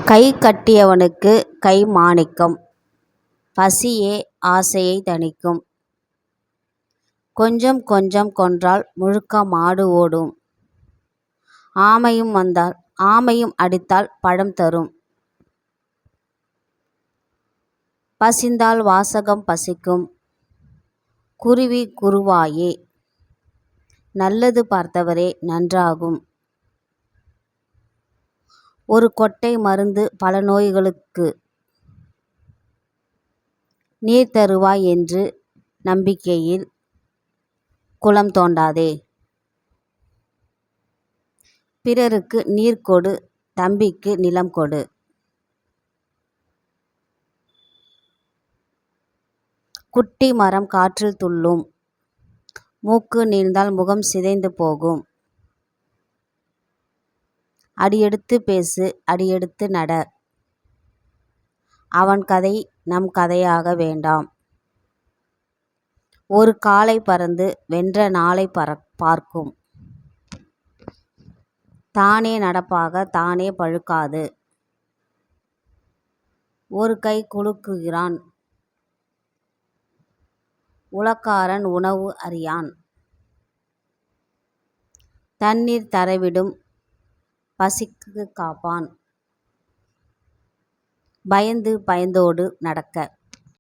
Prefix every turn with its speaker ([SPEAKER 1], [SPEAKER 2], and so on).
[SPEAKER 1] கை கட்டியவனுக்கு கை மாணிக்கம். பசியே ஆசையைத் தணிக்கும். கொஞ்சம் கொஞ்சம் கொன்றால் முழுக்க மாடு ஓடும். ஆமையும் அடித்தால் பழம் தரும். பசிந்தால் வாசகம் பசிக்கும். குருவி குருவாயே. நல்லது பார்த்தவரே நன்றாகும். ஒரு கொட்டை மருந்து பல நோய்களுக்கு. நீர் தருவாய் என்று நம்பிக்கையில் குளம் தோண்டாதே. பிறருக்கு நீர் கொடு, தம்பிக்கு நிலம் கொடு. குட்டி மரம் காற்றில் துள்ளும். மூக்கு நீள்ந்தால் முகம் சிதைந்து போகும். அடியெடுத்து பேசு, அடியெடுத்து நட. அவன் கதை நம் கதையாக வேண்டாம். ஒரு காளை பறந்து வென்ற நாளை பார்க்கும். தானே நடப்பாக தானே பழுக்காது. ஒரு கை குலுக்குகிறான். உளக்காரன் உணவு அறியான். தண்ணீர் தரவிடும் பசிக்கு காப்பான். பயந்து பயந்தோடு நடக்க.